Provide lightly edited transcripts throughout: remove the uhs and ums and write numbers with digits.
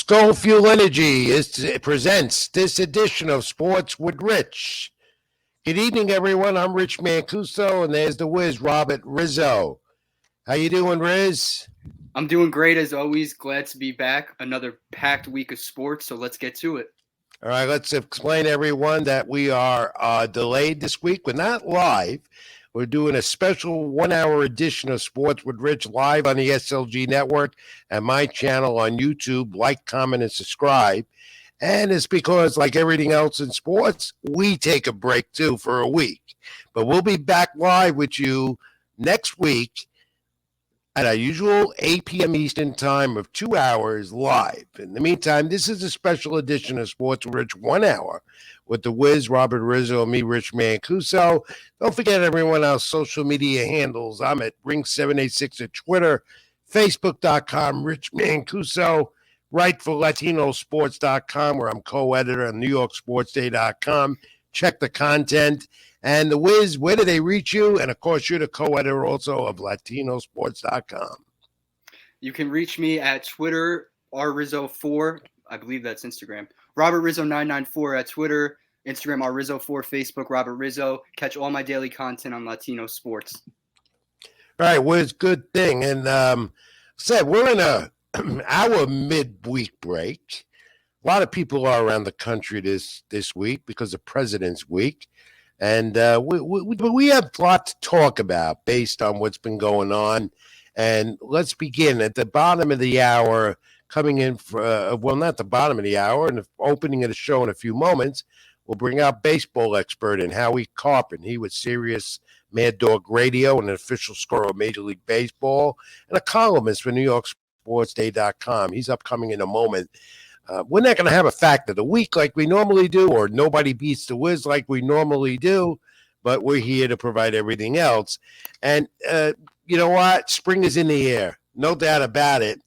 Stole Fuel Energy presents this edition of Sports with Rich. Good evening, everyone. I'm Rich Mancuso, and there's the whiz, Robert Rizzo. How you doing, Riz? I'm doing great as always. Glad to be back. Another packed week of sports, so let's get to it. All right, let's explain to everyone that we are delayed this week. We're not live. We're doing a special 1-hour edition of Sports with Rich live on the SLG network and my channel on YouTube. Like, comment, and subscribe. And it's because, like everything else in sports, we take a break, too, for a week. But we'll be back live with you next week at our usual 8 p.m. Eastern time of 2 hours live. In the meantime, this is a special edition of Sports with Rich 1 hour with the whiz, Robert Rizzo, and me, Rich Mancuso. Don't forget, everyone, our social media handles. I'm at Ring786 at Twitter, Facebook.com, Rich Mancuso, write for LatinoSports.com, where I'm co-editor on NewYorkSportsDay.com. Check the content. And the whiz, where do they reach you? And, of course, you're the co-editor also of LatinoSports.com. You can reach me at Twitter, rrizzo4. I believe that's Instagram. Robert Rizzo 994 at Twitter, Instagram rrizzo4, Facebook Robert Rizzo. Catch all my daily content on Latino Sports. All right, well, it's a good thing. And we're in our midweek break. A lot of people are around the country this week because of President's Week. And we have a lot to talk about based on what's been going on. And let's begin at the bottom of the hour, coming in for, not the bottom of the hour, and the opening of the show in a few moments, we'll bring out baseball expert and Howie Karpin. He was Sirius Mad Dog Radio and an official scorer of Major League Baseball and a columnist for NewYorkSportsDay.com. He's upcoming in a moment. We're not going to have a fact of the week like we normally do, or nobody beats the whiz like we normally do, but we're here to provide everything else. And you know what? Spring is in the air. No doubt about it.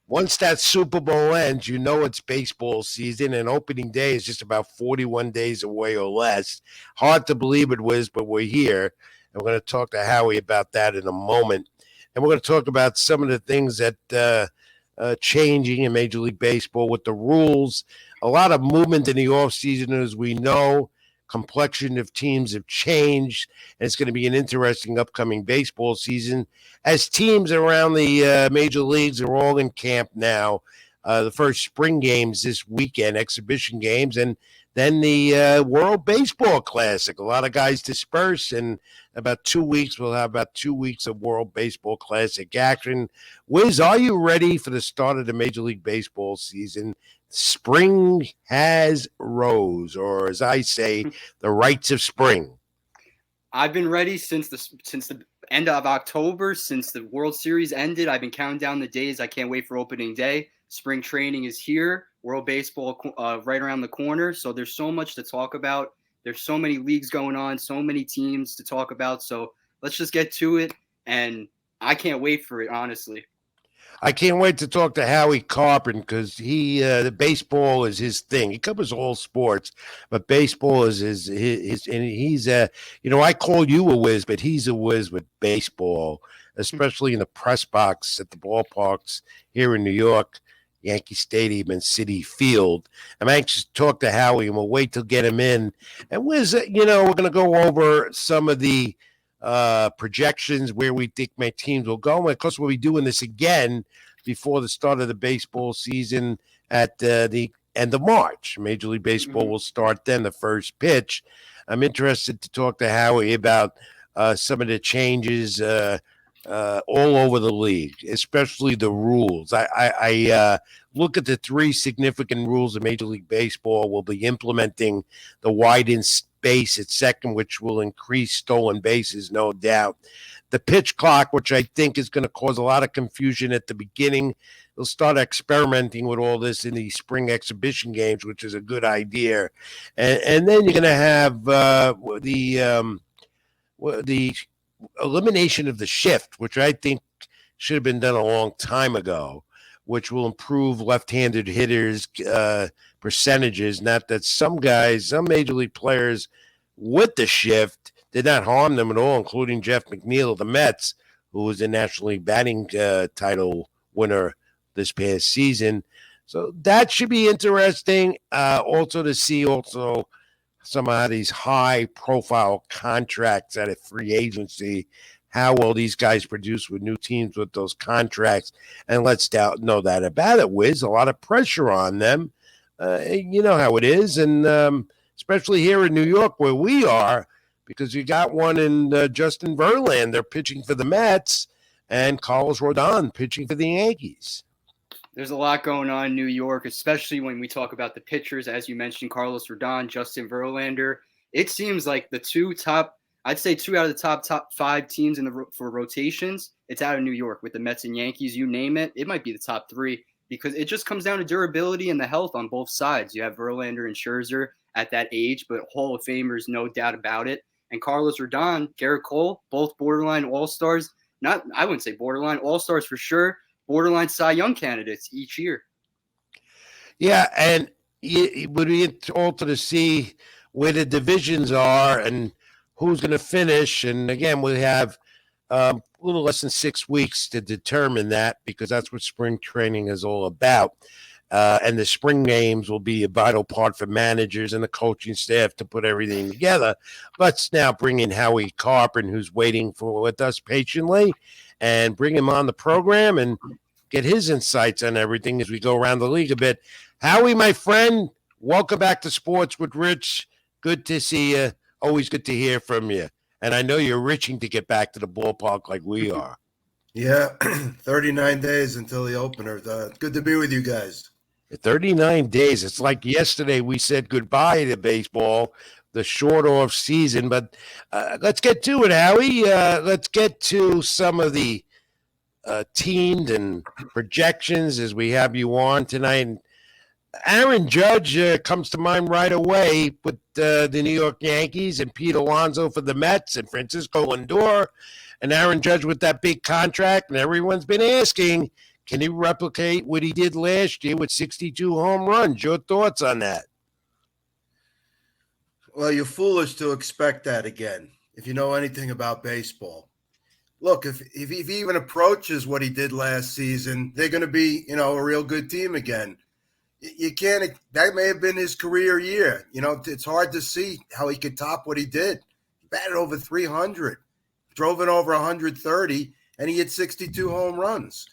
Once that Super Bowl ends, you know it's baseball season, and opening day is just about 41 days away or less. Hard to believe it, Wiz, but we're here. And we're going to talk to Howie about that in a moment. And we're going to talk about some of the things that changing in Major League Baseball with the rules. A lot of movement in the offseason, as we know. Complexion of teams have changed, and it's going to be an interesting upcoming baseball season as teams around the major leagues are all in camp now. The first spring games this weekend, exhibition games, and then the World Baseball Classic. A lot of guys disperse, and about 2 weeks, we'll have about 2 weeks of World Baseball Classic action. Wiz, are you ready for the start of the Major League Baseball season? Spring has rose, or as I say, the rites of spring. I've been ready since the end of October, since the World Series ended. I've been counting down the days. I can't wait for opening day. Spring training is here. World Baseball right around the corner. So there's so much to talk about. There's so many leagues going on, so many teams to talk about. So let's just get to it. And I can't wait for it, honestly. I can't wait to talk to Howie Karpin because the baseball is his thing. He covers all sports, but baseball is his and he's I call you a whiz, but he's a whiz with baseball, especially in the press box at the ballparks here in New York, Yankee Stadium and Citi Field. I'm anxious to talk to Howie, and we'll wait till get him in. And Wiz, we're going to go over some of the projections where we think my teams will go. And of course, we'll be doing this again before the start of the baseball season at the end of March. Major League Baseball will start then, the first pitch. I'm interested to talk to Howie about some of the changes all over the league, especially the rules. I look at the three significant rules of Major League Baseball. We'll be implementing the widened base at second, which will increase stolen bases, no doubt. The pitch clock, which I think is going to cause a lot of confusion at the beginning. They'll start experimenting with all this in the spring exhibition games, which is a good idea. And then you're going to have the elimination of the shift, which I think should have been done a long time ago, which will improve left-handed hitters' percentages. Not that some major league players with the shift did not harm them at all, including Jeff McNeil of the Mets, who was a National League batting title winner this past season. So that should be interesting. Also to see some of these high-profile contracts at a free agency, how well these guys produce with new teams with those contracts. And let's know that about it, Wiz. A lot of pressure on them. You know how it is. And especially here in New York where we are, because you got one in Justin Verlander pitching for the Mets and Carlos Rodon pitching for the Yankees. There's a lot going on in New York, especially when we talk about the pitchers. As you mentioned, Carlos Rodon, Justin Verlander. It seems like the I'd say two out of the top five teams for rotations, it's out of New York with the Mets and Yankees. You name it, it might be the top three because it just comes down to durability and the health on both sides. You have Verlander and Scherzer at that age, but Hall of Famers, no doubt about it. And Carlos Rodon, Garrett Cole, both borderline all-stars. I wouldn't say borderline, all-stars for sure. Borderline Cy Young candidates each year. Yeah, and it would be also to see where the divisions are and who's going to finish. And again, we have a little less than 6 weeks to determine that because that's what spring training is all about. And the spring games will be a vital part for managers and the coaching staff to put everything together. Let's now bring in Howie Karpin, who's waiting with us patiently, and bring him on the program and get his insights on everything as we go around the league a bit. Howie, my friend, welcome back to Sports with Rich. Good to see you. Always good to hear from you. And I know you're itching to get back to the ballpark like we are. Yeah, 39 days until the opener. Good to be with you guys. 39 days. It's like yesterday we said goodbye to baseball, the short off season. But let's get to it, Howie. Let's get to some of the teams and projections as we have you on tonight. Aaron Judge comes to mind right away with the New York Yankees and Pete Alonso for the Mets and Francisco Lindor. And Aaron Judge with that big contract. And everyone's been asking, can he replicate what he did last year with 62 home runs? Your thoughts on that? Well, you're foolish to expect that again, if you know anything about baseball. Look, if he even approaches what he did last season, they're going to be, a real good team again. You can't – that may have been his career year. It's hard to see how he could top what he did. He batted over 300, drove in over 130, and he hit 62 home runs.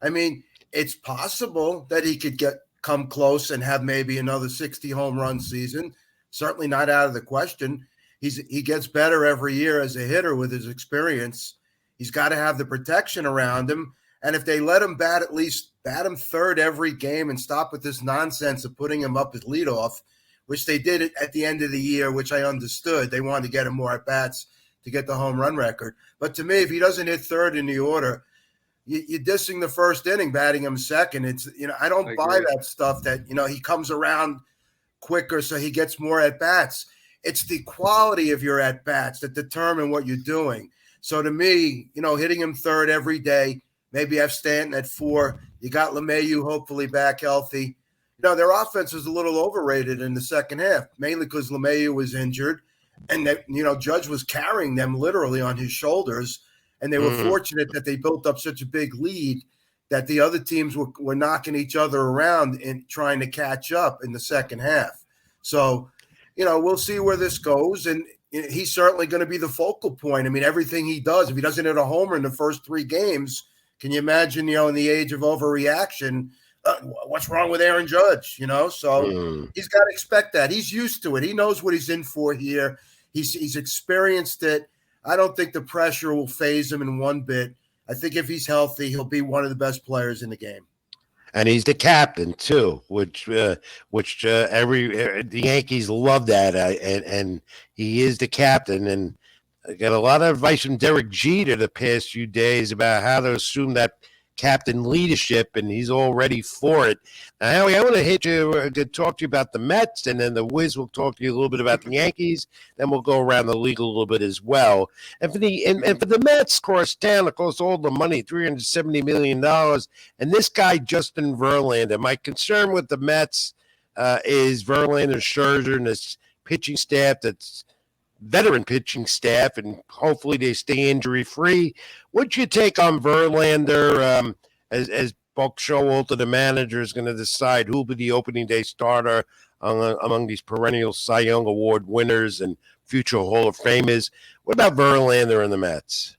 I mean, it's possible that he could come close and have maybe another 60 home run season. Certainly not out of the question. He gets better every year as a hitter with his experience. He's got to have the protection around him. And if they let him bat him third every game and stop with this nonsense of putting him up as leadoff, which they did at the end of the year, which I understood. They wanted to get him more at bats to get the home run record. But to me, if he doesn't hit third in the order, you're dissing the first inning, batting him second. It's I don't buy that stuff that he comes around quicker so he gets more at bats. It's the quality of your at bats that determine what you're doing. So to me, hitting him third every day, maybe have Stanton at 4. You got LeMahieu hopefully back healthy. Their offense was a little overrated in the second half, mainly because LeMahieu was injured, and that Judge was carrying them literally on his shoulders. And they were fortunate that they built up such a big lead that the other teams were knocking each other around and trying to catch up in the second half. So, we'll see where this goes. And he's certainly going to be the focal point. I mean, everything he does, if he doesn't hit a homer in the first 3 games, can you imagine, in the age of overreaction, what's wrong with Aaron Judge? So he's got to expect that. He's used to it. He knows what he's in for here. He's experienced it. I don't think the pressure will phase him in one bit. I think if he's healthy, he'll be one of the best players in the game. And he's the captain too, which the Yankees love that, and he is the captain. And I got a lot of advice from Derek Jeter the past few days about how to assume that captain leadership, and he's all ready for it. Now, Howie, I want to talk to you about the Mets, and then the Wiz will talk to you a little bit about the Yankees. Then we'll go around the league a little bit as well. And for the Mets, of course, down, of course, all the money, $370 million. And this guy, Justin Verlander, my concern with the Mets is Verlander, Scherzer, and this pitching staff that's veteran pitching staff, and hopefully they stay injury-free. What's your take on Verlander as Buck Showalter, the manager, is going to decide who'll be the opening day starter among these perennial Cy Young Award winners and future Hall of Famers. What about Verlander and the Mets?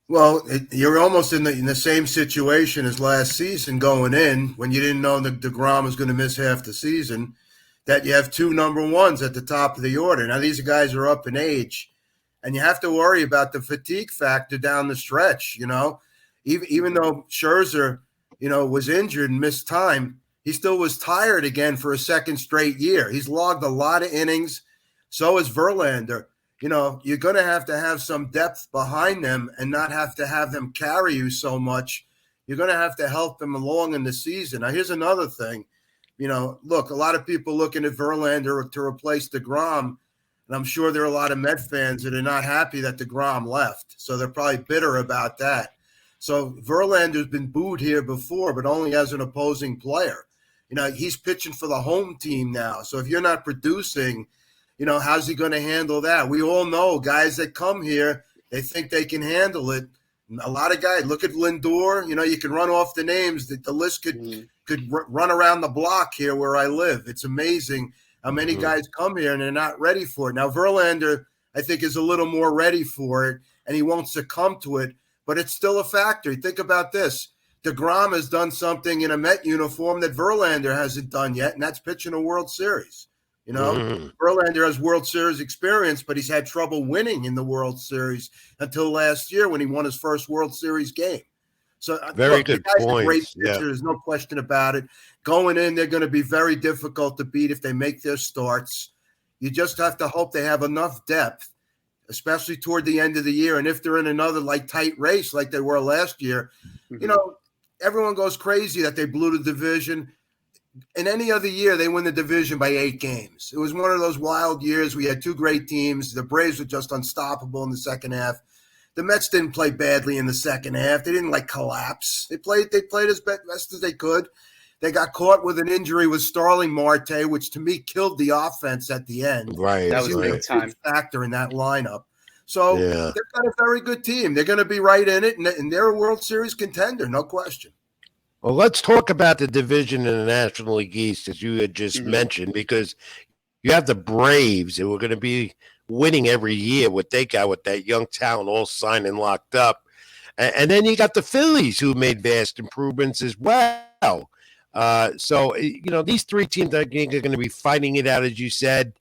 Well, you're almost in the same situation as last season going in when you didn't know that DeGrom was going to miss half the season, that you have two number ones at the top of the order. Now, these guys are up in age, and you have to worry about the fatigue factor down the stretch, Even though Scherzer, was injured and missed time, he still was tired again for a second straight year. He's logged a lot of innings. So is Verlander. You're going to have some depth behind them and not have to have them carry you so much. You're going to have to help them along in the season. Now, here's another thing. Look, a lot of people looking at Verlander to replace DeGrom, and I'm sure there are a lot of Met fans that are not happy that DeGrom left. So they're probably bitter about that. So Verlander's been booed here before, but only as an opposing player. He's pitching for the home team now. So if you're not producing, how's he going to handle that? We all know guys that come here, they think they can handle it. A lot of guys, look at Lindor. You can run off the names. The list could run around the block here where I live. It's amazing how many guys come here and they're not ready for it. Now, Verlander, I think, is a little more ready for it, and he won't succumb to it, but it's still a factor. Think about this. DeGrom has done something in a Met uniform that Verlander hasn't done yet, and that's pitching a World Series. Verlander has World Series experience, but he's had trouble winning in the World Series until last year when he won his first World Series game. So very good point. Great pitcher, there's no question about it. Going in, they're going to be very difficult to beat if they make their starts. You just have to hope they have enough depth, especially toward the end of the year. And if they're in another tight race like they were last year, everyone goes crazy that they blew the division. In any other year, they win the division by 8 games. It was one of those wild years. We had two great teams. The Braves were just unstoppable in the second half. The Mets didn't play badly in the second half. They didn't collapse. They played as best as they could. They got caught with an injury with Starling Marte, which to me killed the offense at the end. Right. That was a big time factor in that lineup. So they've got a very good team. They're going to be right in it, and they're a World Series contender, no question. Well, let's talk about the division in the National League East, as you had just mentioned, because you have the Braves who are going to be winning every year what they got with that young talent all signed and locked up. And then you got the Phillies who made vast improvements as well. So, these three teams I think are going to be fighting it out, as you said,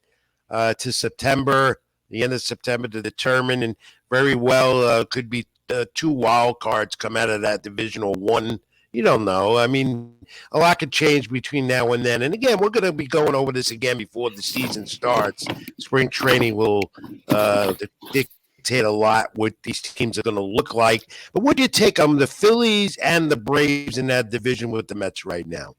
to September, the end of September to determine, and very well could be 2 wild cards come out of that division or one. You don't know. I mean, a lot could change between now and then. And again, we're going to be going over this again before the season starts. Spring training will dictate a lot what these teams are going to look like. But what do you take on the Phillies and the Braves in that division with the Mets right now?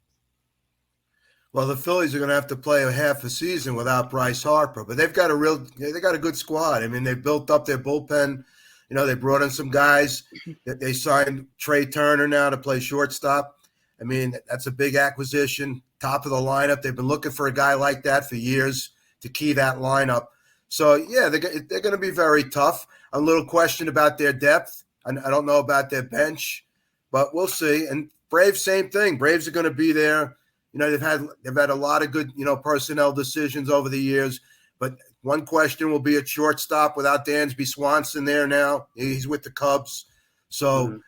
Well, the Phillies are going to have to play a half a season without Bryce Harper, but they've got a good squad. I mean, they built up their bullpen. They brought in some guys that they signed Trey Turner now to play shortstop. I mean, that's a big acquisition, top of the lineup. They've been looking for a guy like that for years to key that lineup. So, yeah, they're going to be very tough. A little question about their depth. I don't know about their bench, but we'll see. And Braves, same thing. Braves are going to be there. They've had a lot of good, personnel decisions over the years, but one question will be at shortstop without Dansby Swanson there now. He's with the Cubs. So,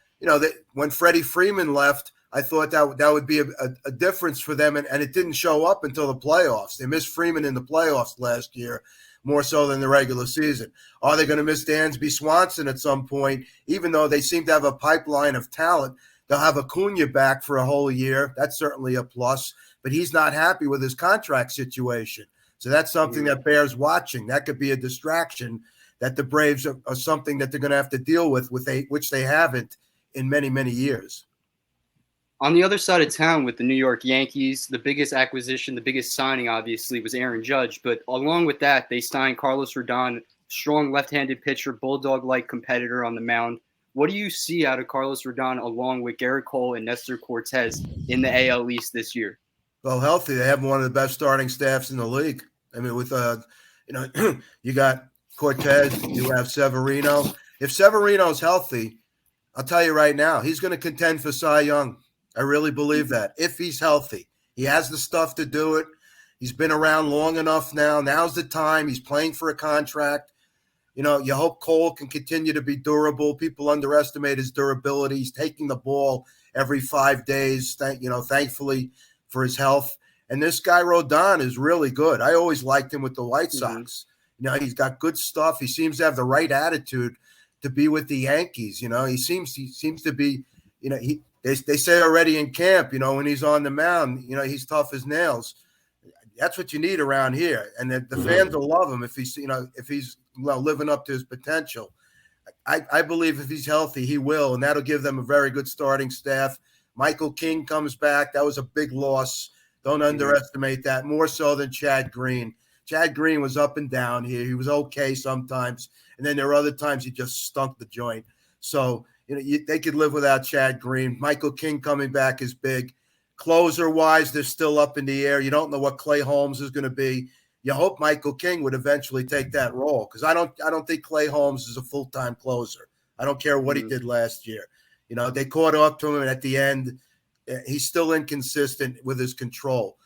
when Freddie Freeman left, I thought that would be a difference for them, and it didn't show up until the playoffs. They missed Freeman in the playoffs last year, more so than the regular season. Are they going to miss Dansby Swanson at some point, even though they seem to have a pipeline of talent? They'll have Acuna back for a whole year. That's certainly a plus, but he's not happy with his contract situation. So that's something that bears watching. That could be a distraction that the Braves are something that they're going to have to deal with which they haven't in many, many years. On the other side of town with the New York Yankees, the biggest acquisition, the biggest signing, obviously, was Aaron Judge. But along with that, they signed Carlos Rodon, strong left-handed pitcher, bulldog-like competitor on the mound. What do you see out of Carlos Rodon along with Garrett Cole and Nestor Cortez in the AL East this year? Well, healthy. They have one of the best starting staffs in the league. I mean, with you got Cortez, you have Severino. If Severino's healthy, I'll tell you right now, he's going to contend for Cy Young. I really believe that if he's healthy. He has the stuff to do it. He's been around long enough now. Now's the time. He's playing for a contract. You know, you hope Cole can continue to be durable. People underestimate his durability. He's taking the ball every 5 days, thankfully for his health. And this guy, Rodon, is really good. I always liked him with the White Sox. You know, he's got good stuff. He seems to have the right attitude to be with the Yankees. You know, he seems to be, you know, they say already in camp, you know, when he's on the mound, you know, he's tough as nails. That's what you need around here. And the fans will love him if he's living up to his potential. I believe if he's healthy, he will, and that'll give them a very good starting staff. Michael King comes back. That was a big loss. Don't underestimate that, more so than Chad Green. Chad Green was up and down here. He was okay sometimes, and then there are other times he just stunk the joint. So, you know, they could live without Chad Green. Michael King coming back is big. Closer-wise, they're still up in the air. You don't know what Clay Holmes is going to be. You hope Michael King would eventually take that role, because I don't think Clay Holmes is a full-time closer. I don't care what he did last year. You know, they caught up to him, and at the end, he's still inconsistent with his control.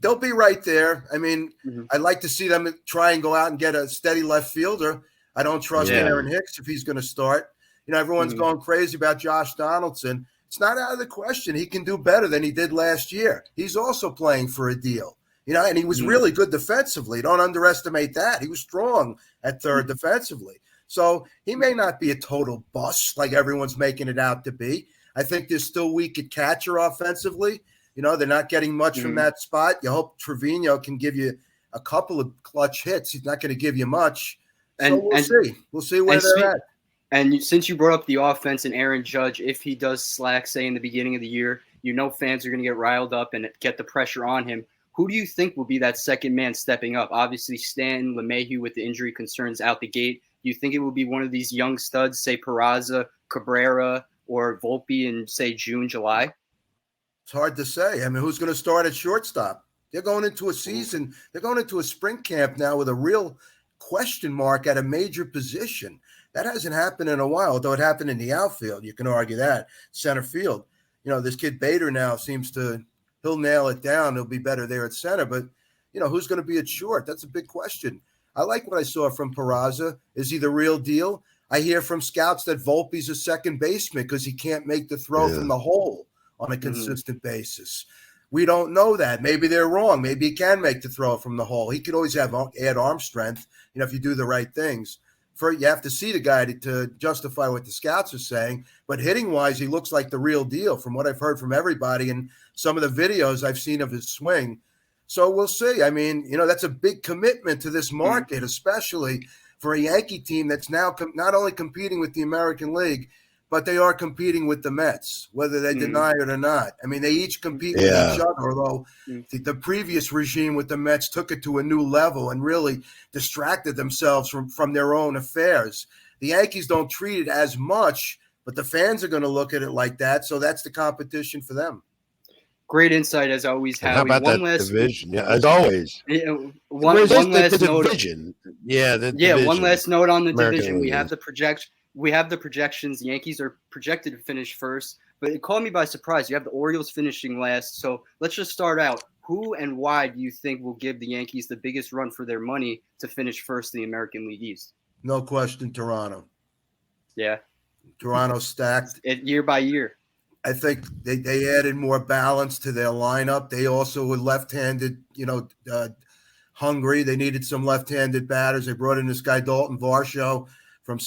They'll be right there. I mean, I'd like to see them try and go out and get a steady left fielder. I don't trust Aaron Hicks if he's going to start. You know, everyone's going crazy about Josh Donaldson. It's not out of the question. He can do better than he did last year. He's also playing for a deal. You know, and he was really good defensively. Don't underestimate that. He was strong at third defensively. So he may not be a total bust like everyone's making it out to be. I think they're still weak at catcher offensively. You know, they're not getting much from that spot. You hope Trevino can give you a couple of clutch hits. He's not going to give you much. So we'll see. We'll see where they're at. And since you brought up the offense and Aaron Judge, if he does slack, say, in the beginning of the year, you know fans are going to get riled up and get the pressure on him. Who do you think will be that second man stepping up? Obviously, Stanton, LeMahieu with the injury concerns out the gate. Do you think it will be one of these young studs, say Peraza, Cabrera, or Volpe in, say, June, July? It's hard to say. I mean, who's going to start at shortstop? They're going into a season. They're going into a spring camp now with a real question mark at a major position. That hasn't happened in a while, although it happened in the outfield. You can argue that. Center field. You know, this kid Bader now seems to – he'll nail it down. He'll be better there at center. But, you know, who's going to be at short? That's a big question. I like what I saw from Peraza. Is he the real deal? I hear from scouts that Volpe's a second baseman because he can't make the throw from the hole on a consistent basis. We don't know that. Maybe they're wrong. Maybe he can make the throw from the hole. He could always add arm strength, you know, if you do the right things. You have to see the guy to justify what the scouts are saying. But hitting-wise, he looks like the real deal from what I've heard from everybody and some of the videos I've seen of his swing. So we'll see. I mean, you know, that's a big commitment to this market, especially for a Yankee team that's now not only competing with the American League, but they are competing with the Mets, whether they deny it or not. I mean, they each compete with each other, although the previous regime with the Mets took it to a new level and really distracted themselves from their own affairs. The Yankees don't treat it as much, but the fans are going to look at it like that, so that's the competition for them. Great insight, as always, Howie. How about that division? Yeah, as always. One last note. Division. One last note on the American division. We League. have the projections. The Yankees are projected to finish first, but it caught me by surprise. You have the Orioles finishing last. So let's just start out. Who and why do you think will give the Yankees the biggest run for their money to finish first in the American League East? No question, Toronto. Yeah. Toronto stacked. Year by year. I think they added more balance to their lineup. They also were left-handed, hungry. They needed some left-handed batters. They brought in this guy, Dalton Varsho, from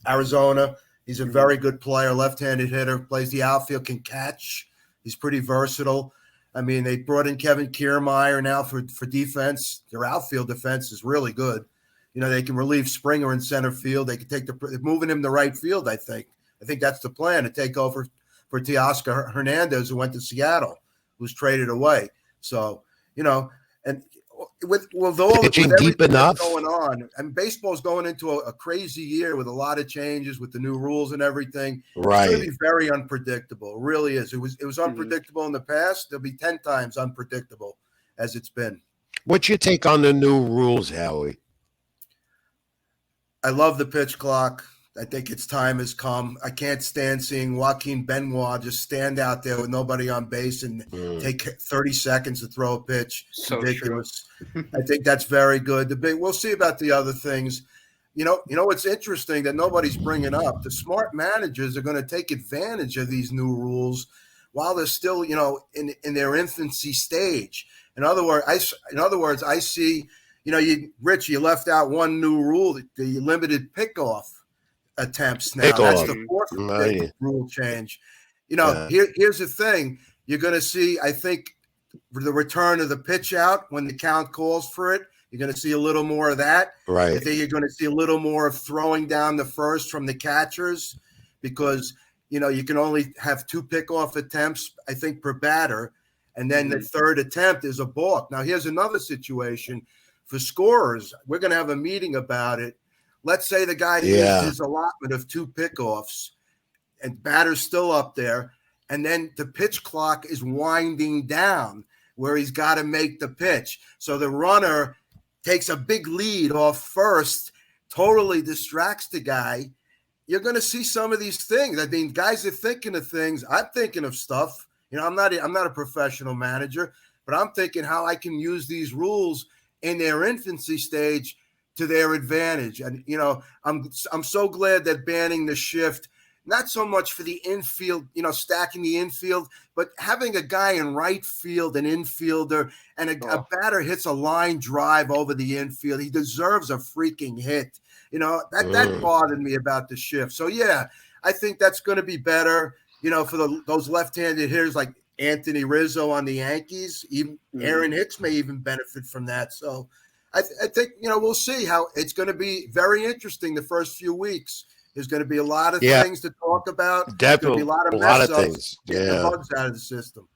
Arizona. He's a very good player, left-handed hitter, plays the outfield, can catch. He's pretty versatile. I mean, they brought in Kevin Kiermaier now for defense. Their outfield defense is really good. You know, they can relieve Springer in center field. They can they're moving him to right field, I think. I think that's the plan, to take over for Teoscar Hernandez, who went to Seattle, who's traded away. So, you know, and with everything deep enough going on, and baseball's going into a crazy year with a lot of changes with the new rules and everything. Right. It's going to be very unpredictable. It really is. It was unpredictable in the past. It'll be 10 times unpredictable as it's been. What's your take on the new rules, Howie? I love the pitch clock. I think its time has come. I can't stand seeing Joaquin Benoit just stand out there with nobody on base and take 30 seconds to throw a pitch. It's So ridiculous. I think that's very good. We'll see about the other things. You know what's interesting that nobody's bringing up? The smart managers are going to take advantage of these new rules while they're still, in their infancy stage. In other words, I see, Rich, you left out one new rule, the limited pickoff attempts now. That's the fourth big rule change. Here's the thing. You're going to see, I think, the return of the pitch out when the count calls for it. You're going to see a little more of that. Right. I think you're going to see a little more of throwing down the first from the catchers because, you can only have 2 pickoff attempts, I think, per batter. And then the third attempt is a balk. Now, here's another situation for scorers. We're going to have a meeting about it. Let's say the guy used his allotment of 2 pickoffs and batter's still up there. And then the pitch clock is winding down where he's got to make the pitch. So the runner takes a big lead off first, totally distracts the guy. You're going to see some of these things. I mean, guys are thinking of things. I'm thinking of stuff. I'm not a professional manager, but I'm thinking how I can use these rules in their infancy stage to their advantage. And, I'm so glad that banning the shift, not so much for the infield, stacking the infield, but having a guy in right field, an infielder, and a batter hits a line drive over the infield. He deserves a freaking hit. That bothered me about the shift. So, yeah, I think that's going to be better, for those left-handed hitters like Anthony Rizzo on the Yankees. Even Aaron Hicks may even benefit from that. So I think, we'll see how it's going to be very interesting the first few weeks. There's going to be a lot of things to talk about. Definitely. There's going to be a lot of things. Get the bugs out of the system.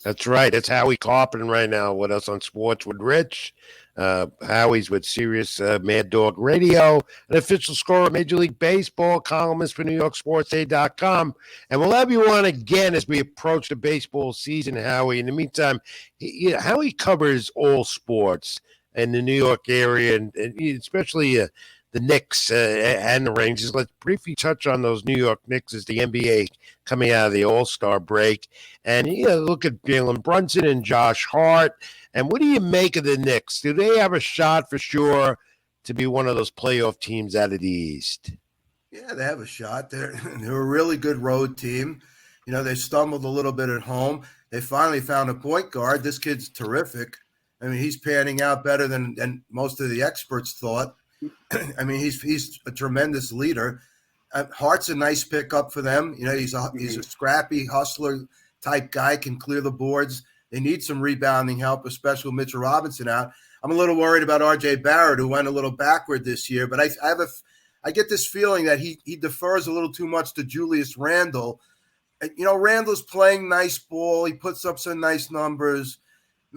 That's right. It's Howie Karpin right now with us on Sports with Rich. Howie's with Sirius Mad Dog Radio, an official scorer of Major League Baseball, columnist for NewYorkSportsAid.com. And we'll have you on again as we approach the baseball season, Howie. In the meantime, Howie covers all sports in the New York area, and especially the Knicks and the Rangers. Let's briefly touch on those New York Knicks as the NBA coming out of the All-Star break. And, look at Jalen Brunson and Josh Hart. And what do you make of the Knicks? Do they have a shot for sure to be one of those playoff teams out of the East? Yeah, they have a shot. They're a really good road team. They stumbled a little bit at home. They finally found a point guard. This kid's terrific. I mean, he's panning out better than most of the experts thought. I mean, he's a tremendous leader. Hart's a nice pickup for them. He's a scrappy hustler type guy, can clear the boards. They need some rebounding help, especially with Mitchell Robinson out. I'm a little worried about R.J. Barrett, who went a little backward this year, but I get this feeling that he defers a little too much to Julius Randle. Randle's playing nice ball. He puts up some nice numbers.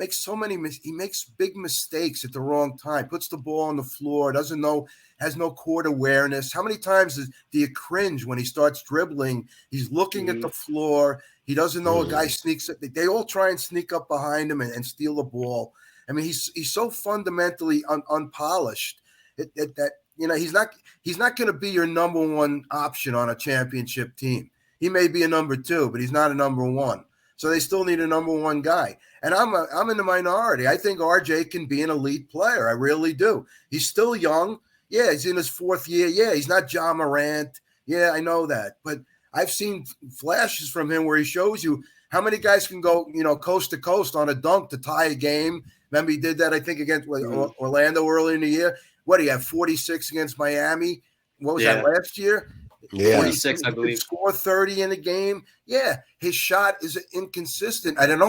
He makes big mistakes at the wrong time, puts the ball on the floor, doesn't know, has no court awareness. How many times do you cringe when he starts dribbling? He's looking at the floor. He doesn't know a guy sneaks. They all try and sneak up behind him and steal the ball. I mean, he's so fundamentally unpolished that he's not going to be your number one option on a championship team. He may be a number 2, but he's not a number 1. So they still need a number 1 guy. And I'm in the minority. I think RJ can be an elite player. I really do. He's still young. Yeah, he's in his 4th year. Yeah, he's not John Morant. Yeah, I know that. But I've seen flashes from him where he shows you how many guys can go, coast to coast on a dunk to tie a game. Remember, he did that, I think, against Orlando early in the year. What, he had 46 against Miami? What was that, last year? Yeah. 46, I believe. Score 30 in a game. Yeah, his shot is inconsistent. I don't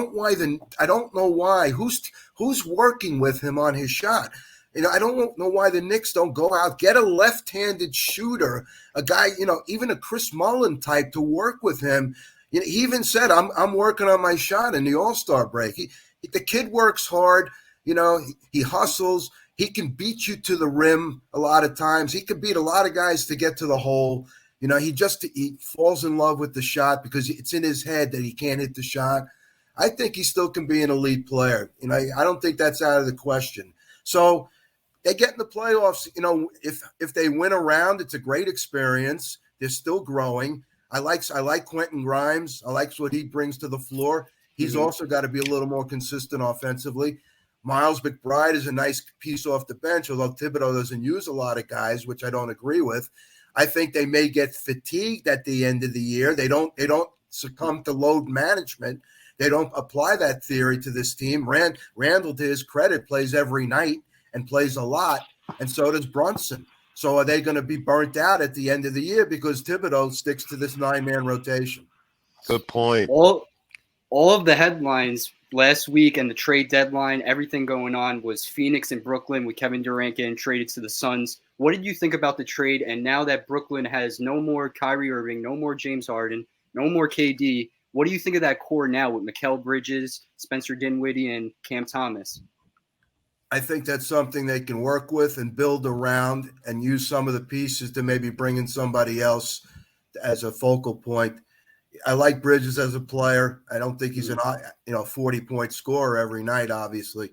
know why. Who's working with him on his shot? I don't know why the Knicks don't go out, get a left-handed shooter, a guy, even a Chris Mullin type to work with him. He even said, I'm working on my shot in the All-Star break. The kid works hard. He hustles. He can beat you to the rim a lot of times. He can beat a lot of guys to get to the hole. He falls in love with the shot because it's in his head that he can't hit the shot. I think he still can be an elite player. I don't think that's out of the question. So they get in the playoffs. If they win a round, it's a great experience. They're still growing. I like Quentin Grimes. I like what he brings to the floor. He's also got to be a little more consistent offensively. Miles McBride is a nice piece off the bench, although Thibodeau doesn't use a lot of guys, which I don't agree with. I think they may get fatigued at the end of the year. They don't succumb to load management. They don't apply that theory to this team. Randall, to his credit, plays every night and plays a lot, and so does Brunson. So are they going to be burnt out at the end of the year because Thibodeau sticks to this 9-man rotation? Good point. All of the headlines last week and the trade deadline, everything going on was Phoenix and Brooklyn with Kevin Durant getting traded to the Suns. What did you think about the trade? And now that Brooklyn has no more Kyrie Irving, no more James Harden, no more KD, what do you think of that core now with Mikal Bridges, Spencer Dinwiddie, and Cam Thomas? I think that's something they can work with and build around and use some of the pieces to maybe bring in somebody else as a focal point. I like Bridges as a player. I don't think he's an 40-point scorer every night, obviously.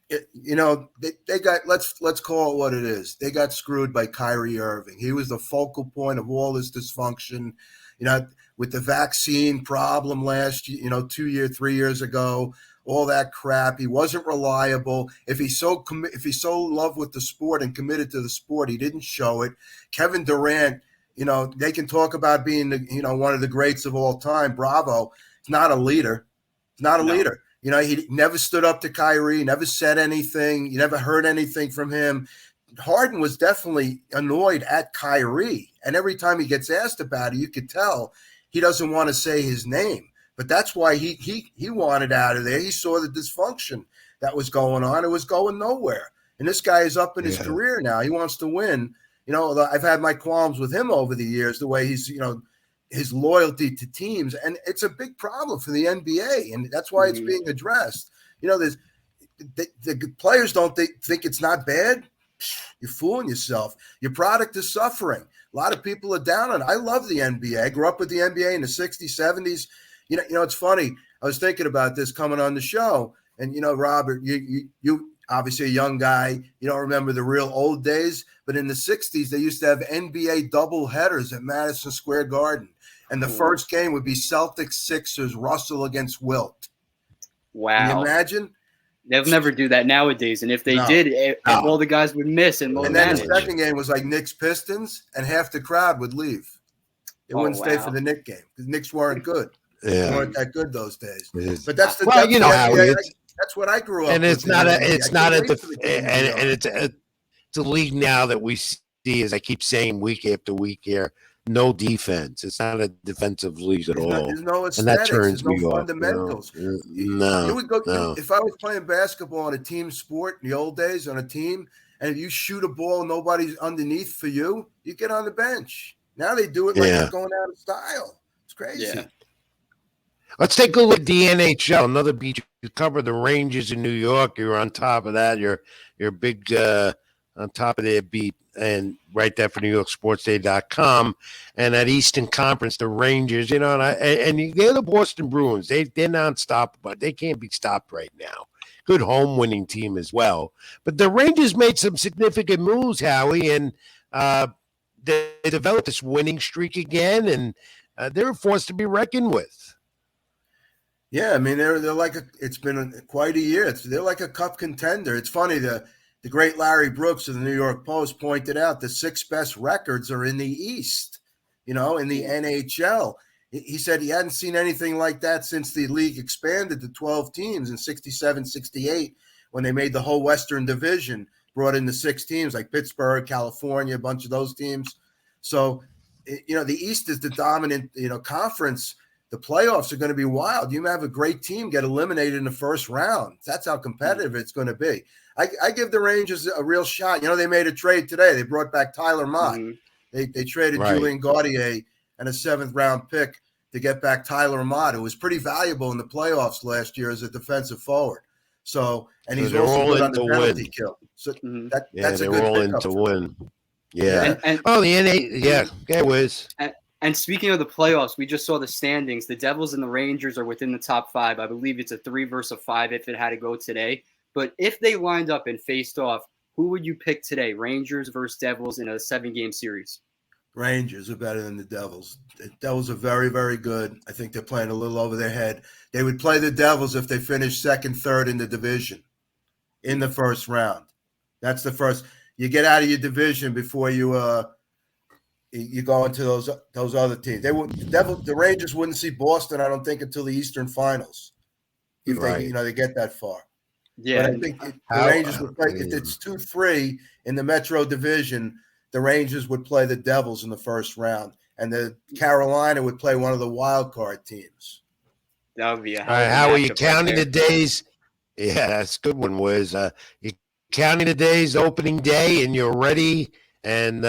They got, let's call it what it is. They got screwed by Kyrie Irving. He was the focal point of all this dysfunction. With the vaccine problem last year, 3 years ago, all that crap. He wasn't reliable. If he's so in love with the sport and committed to the sport, he didn't show it. Kevin Durant, they can talk about being one of the greats of all time. Bravo. He's not a leader. He's not a leader. He never stood up to Kyrie, never said anything. You never heard anything from him. Harden was definitely annoyed at Kyrie. And every time he gets asked about it, you could tell he doesn't want to say his name. But that's why he wanted out of there. He saw the dysfunction that was going on. It was going nowhere. And this guy is up in his career now. He wants to win. I've had my qualms with him over the years, the way he's, his loyalty to teams. And it's a big problem for the NBA. And that's why it's being addressed. The players don't think it's not bad. You're fooling yourself. Your product is suffering. A lot of people are down on it. I love the NBA. I grew up with the NBA in the 60s, 70s. It's funny. I was thinking about this coming on the show. And, Robert, you obviously a young guy. You don't remember the real old days. But in the 60s, they used to have NBA double headers at Madison Square Garden. And the first game would be Celtics, Sixers, Russell against Wilt. Wow. Can you imagine? They'll never do that nowadays. And if they did, all the guys would miss. And then the second game was like Knicks Pistons, and half the crowd would leave. They wouldn't stay for the Knicks game because Knicks weren't good. Yeah. They weren't that good those days. But that's what I grew up and with. It's a league now that we see, as I keep saying week after week here, no defense. It's not a defensive league at all. There's no aesthetics. And that turns there's no me fundamentals. off. No. You would go if I was playing basketball on a team sport in the old days on a team, and if you shoot a ball, nobody's underneath for you, you get on the bench. Now they do it like it's going out of style. It's crazy. Yeah. Let's take a look at the NHL. Another beat. You cover the Rangers in New York. You're on top of that. You're big on top of their beat, and write that for NewYorkSportsDay.com. And at Eastern Conference, the Rangers, they're the Boston Bruins. They're nonstop, but they can't be stopped right now. Good home winning team as well. But the Rangers made some significant moves, Howie, and they developed this winning streak again, and they're a force to be reckoned with. Yeah, I mean they're like it's been quite a year. They're like a cup contender. It's funny the great Larry Brooks of the New York Post pointed out the 6 best records are in the East. In the NHL. He said he hadn't seen anything like that since the league expanded to 12 teams in 67, 68 when they made the whole Western Division, brought in the 6 teams like Pittsburgh, California, a bunch of those teams. So, the East is the dominant, conference. The playoffs are going to be wild. You may have a great team get eliminated in the first round. That's how competitive it's going to be. I give the Rangers a real shot. They made a trade today. They brought back Tyler Mott. Mm-hmm. They traded Julien Gauthier and a 7th-round pick to get back Tyler Mott, who was pretty valuable in the playoffs last year as a defensive forward. So, and he's also good on the penalty kill. So that's a good pickup to win. Yeah. The NA. Yeah, Wiz. And speaking of the playoffs, we just saw the standings. The Devils and the Rangers are within the top 5. I believe it's a 3 versus 5 if it had to go today. But if they lined up and faced off, Who would you pick today? Rangers versus Devils in a 7-game series. Rangers are better than the Devils. The Devils are very, very good. I think they're playing a little over their head. They would play the Devils if they finished second, third in the division in the first round. That's the first. You get out of your division before you go into those other teams. The Rangers wouldn't see Boston, I don't think, until the Eastern Finals, if they get that far. Yeah, but I think the Rangers would play if it's 2-3 in the Metro Division. The Rangers would play the Devils in the first round, and the Carolina would play one of the wild card teams. That would be a hell All right, of a how are you matchup counting right the days? Yeah, that's a good one, Wiz. You counting the days, opening day, and you're ready. And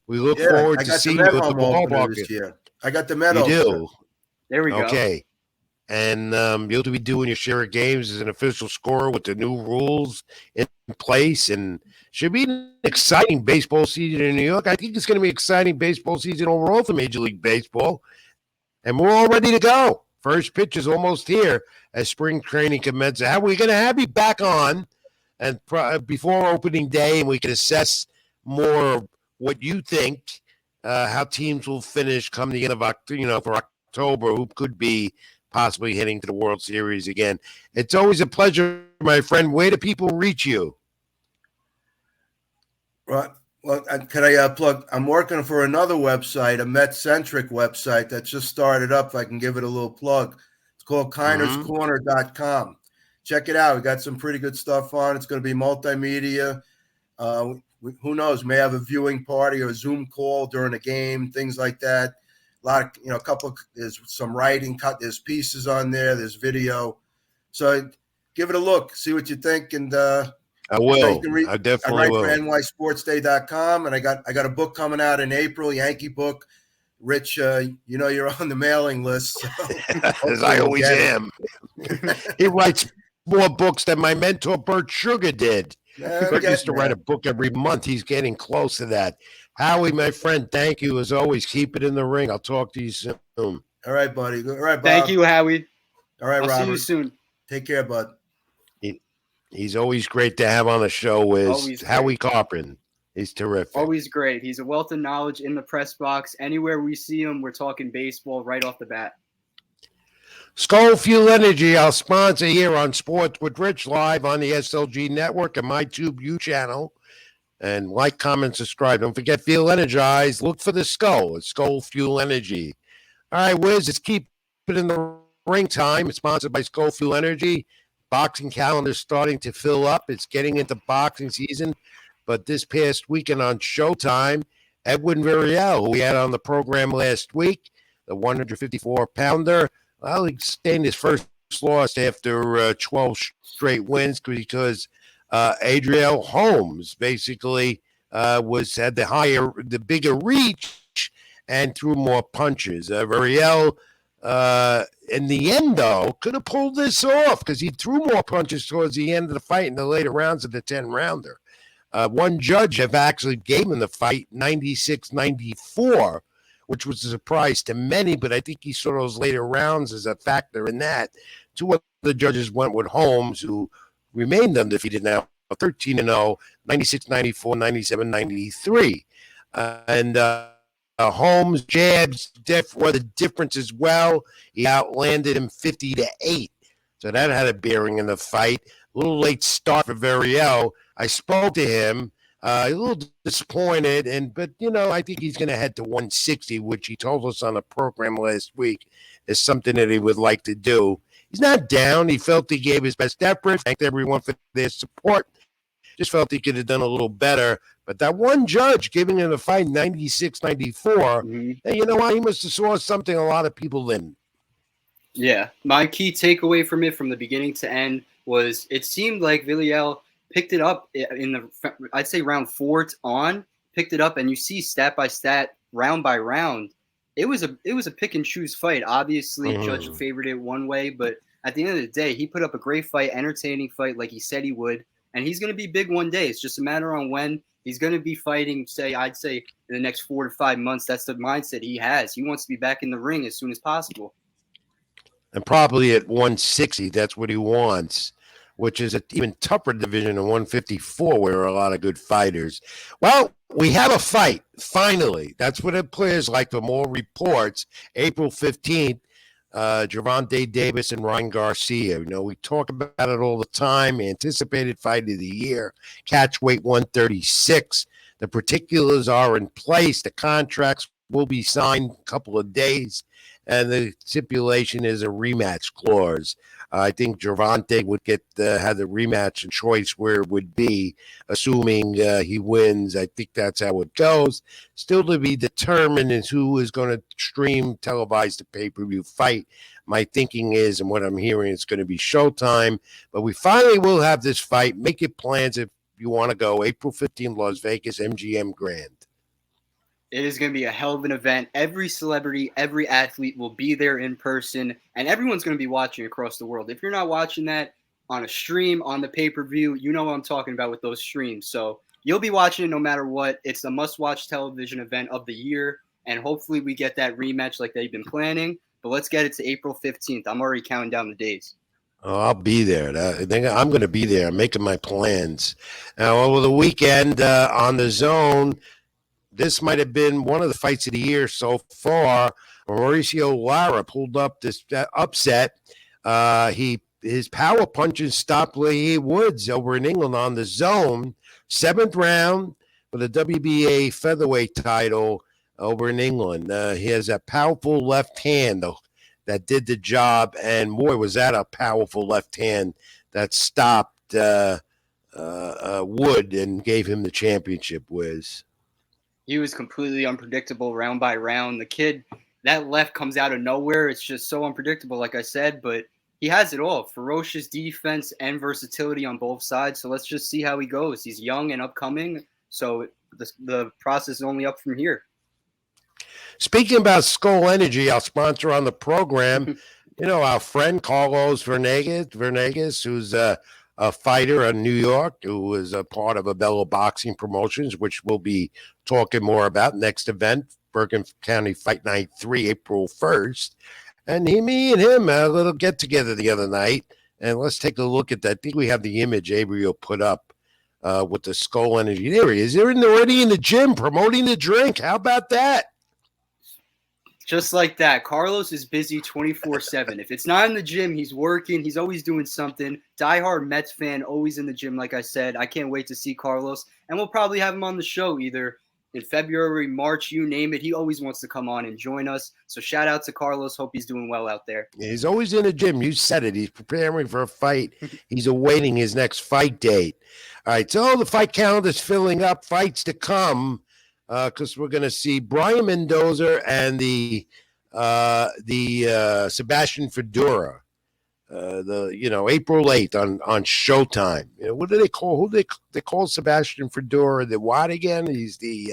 we look forward to seeing you at the ballpark this year. I got the Met You opener. do. There we go. Okay. And you'll be doing your share of games as an official scorer with the new rules in place, and should be an exciting baseball season in New York. I think it's going to be an exciting baseball season overall for Major League Baseball, and we're all ready to go. First pitch is almost here as spring training commences. How are we going to have you back on and before opening day, and we can assess more of what you think, how teams will finish come the end of October, for October, who could be possibly heading to the World Series again. It's always a pleasure, my friend. Where do people reach you? Right. Well, can I plug? I'm working for another website, a Met-centric website that just started up. If I can give it a little plug. It's called KinersCorner.com. Check it out. We got some pretty good stuff on. It's going to be multimedia. Who knows? May have a viewing party or a Zoom call during a game, things like that. There's some writing, there's pieces on there, there's video. So give it a look, see what you think. And I will. I definitely will. I write for nysportsday.com, and I got a book coming out in April, Yankee book. Rich, you're on the mailing list. So as I always am. He writes more books than my mentor Bert Sugar did. Bert used to write a book every month. He's getting close to that. Howie, my friend, thank you as always. Keep it in the ring. I'll talk to you soon. All right, buddy. All right, Bob. Thank you, Howie. All right, I'll Robert. see you soon. Take care, bud. He's always great to have on the show. Is Howie Karpin. He's terrific. Always great. He's a wealth of knowledge in the press box. Anywhere we see him, we're talking baseball right off the bat. Skull Fuel Energy, our sponsor here on Sports with Rich, live on the SLG Network and my TubeU channel. And like, comment, subscribe. Don't forget, feel energized. Look for the Skull. It's Skull Fuel Energy. All right, Wiz, let's keep it in the ring time. It's sponsored by Skull Fuel Energy. Boxing calendar starting to fill up. It's getting into boxing season. But this past weekend on Showtime, Edwin Villarreal, who we had on the program last week, the 154-pounder, well, he sustained his first loss after 12 straight wins because Adriel Holmes basically had the bigger reach and threw more punches. Villarreal, in the end, though, could have pulled this off because he threw more punches towards the end of the fight in the later rounds of the 10-rounder. One judge have actually gave him the fight 96-94, which was a surprise to many, but I think he saw those later rounds as a factor in that. Two other judges went with Holmes, who remained undefeated now, 13-0, 96-94, 97-93. Holmes' jabs were the difference as well. He outlanded him 50-8. So that had a bearing in the fight. A little late start for Villarreal. I spoke to him. A little disappointed, but I think he's going to head to 160, which he told us on the program last week is something that he would like to do. He's not down. He felt he gave his best effort. Thanked everyone for their support. Just felt he could have done a little better. But that one judge giving him the fight 96-94, and you know what? He must have saw something a lot of people didn't. Yeah. My key takeaway from it from the beginning to end was it seemed like Villarreal picked it up in I'd say round 4 on, picked it up, and you see stat by stat, round by round. It was a pick and choose fight. Obviously, Judge favored it one way, but at the end of the day, he put up a great fight, entertaining fight like he said he would, and he's going to be big one day. It's just a matter on when he's going to be fighting, I'd say in the next 4 to 5 months. That's the mindset he has. He wants to be back in the ring as soon as possible. And probably at 160, that's what he wants. which is an even tougher division than 154, where there are a lot of good fighters. Well, we have a fight, finally. That's what it appears like for more reports. April 15th, Gervonta Davis and Ryan Garcia. You know, we talk about it all the time. Anticipated fight of the year, catch weight 136. The particulars are in place. The contracts will be signed a couple of days, and the stipulation is a rematch clause. I think Gervonta would get have the rematch and choice where it would be, assuming he wins. I think that's how it goes. Still to be determined is who is going to stream, televise the pay-per-view fight. My thinking is, and what I'm hearing, it's going to be Showtime. But we finally will have this fight. Make your plans if you want to go. April 15th, Las Vegas, MGM Grand. It is going to be a hell of an event. Every celebrity, every athlete will be there in person, and everyone's going to be watching across the world. If you're not watching that on a stream, on the pay-per-view, you know what I'm talking about with those streams. So you'll be watching it no matter what. It's the must-watch television event of the year, and hopefully we get that rematch like they've been planning. But let's get it to April 15th. I'm already counting down the days. Oh, I'll be there. I think I'm going to be there. I'm making my plans. Now, over the weekend on the Zone, this might have been one of the fights of the year so far. Mauricio Lara pulled up this upset. His power punches stopped Leigh Woods over in England on the Zone. 7th round for the WBA featherweight title over in England. He has a powerful left hand that did the job, and boy, was that a powerful left hand that stopped Wood and gave him the championship, Wiz. He was completely unpredictable round by round. The kid, that left comes out of nowhere. It's just so unpredictable, like I said, but he has it all. Ferocious defense and versatility on both sides. So let's just see how he goes. He's young and upcoming, so the process is only up from here. Speaking about Skull Energy, our sponsor on the program, you know, our friend Carlos Vernegas, who's a fighter in New York, who is a part of Abella Boxing Promotions, which we'll be talking more about next event, Bergen County Fight Night 3, April 1st. And me and him had a little get-together the other night, and let's take a look at that. I think we have the image Avery put up with the Skull Energy. There he is. They're already in the gym promoting the drink. How about that? Just like that. Carlos is busy 24/7. If it's not in the gym, he's working. He's always doing something. Diehard Mets fan, always in the gym, like I said. I can't wait to see Carlos. And we'll probably have him on the show either in February, March, you name it. He always wants to come on and join us. So shout out to Carlos. Hope he's doing well out there. Yeah, he's always in the gym. You said it. He's preparing for a fight. He's awaiting his next fight date. All right, so the fight calendar's filling up. Fights to come. Because we're going to see Brian Mendoza and the Sebastian Fedora, April 8th on Showtime. You know, what do they call? Who they call Sebastian Fedora? The what again? He's the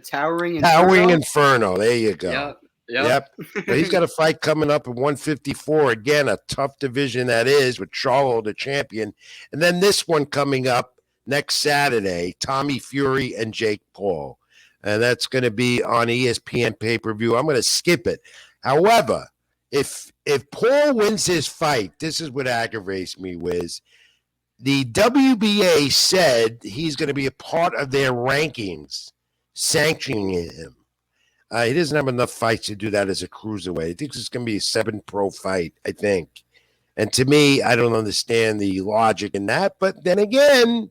Towering Inferno. There you go. Yep. But he's got a fight coming up at 154. Again, a tough division that is, with Charlo, the champion, and then this one coming up next Saturday, Tommy Fury and Jake Paul. And that's going to be on ESPN pay-per-view. I'm going to skip it. However, if Paul wins his fight, this is what aggravates me, Wiz. The WBA said he's going to be a part of their rankings, sanctioning him. He doesn't have enough fights to do that as a cruiserweight. I think it's going to be a 7-pro fight, I think. And to me, I don't understand the logic in that. But then again,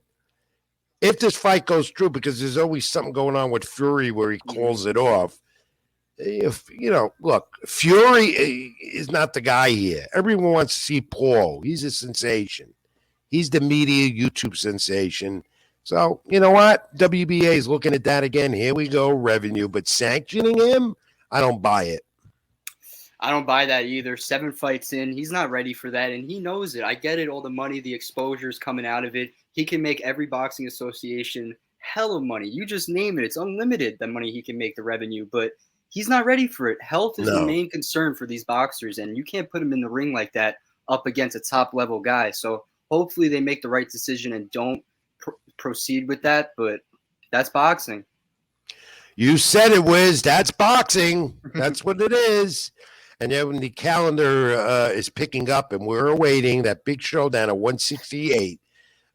if this fight goes through, because there's always something going on with Fury where he calls it off. If look, Fury is not the guy here. Everyone wants to see Paul. He's a sensation. He's the media YouTube sensation. So, you know what? WBA is looking at that again. Here we go, revenue. But sanctioning him, I don't buy it. I don't buy that either. 7 fights in. He's not ready for that, and he knows it. I get it, all the money, the exposure is coming out of it. He can make every boxing association hell of money. You just name it. It's unlimited, the money he can make, the revenue. But he's not ready for it. Health is the main concern for these boxers, and you can't put him in the ring like that up against a top-level guy. So hopefully they make the right decision and don't proceed with that, but that's boxing. You said it, Wiz. That's boxing. That's what it is. And then when the calendar is picking up, and we're awaiting that big showdown at 168,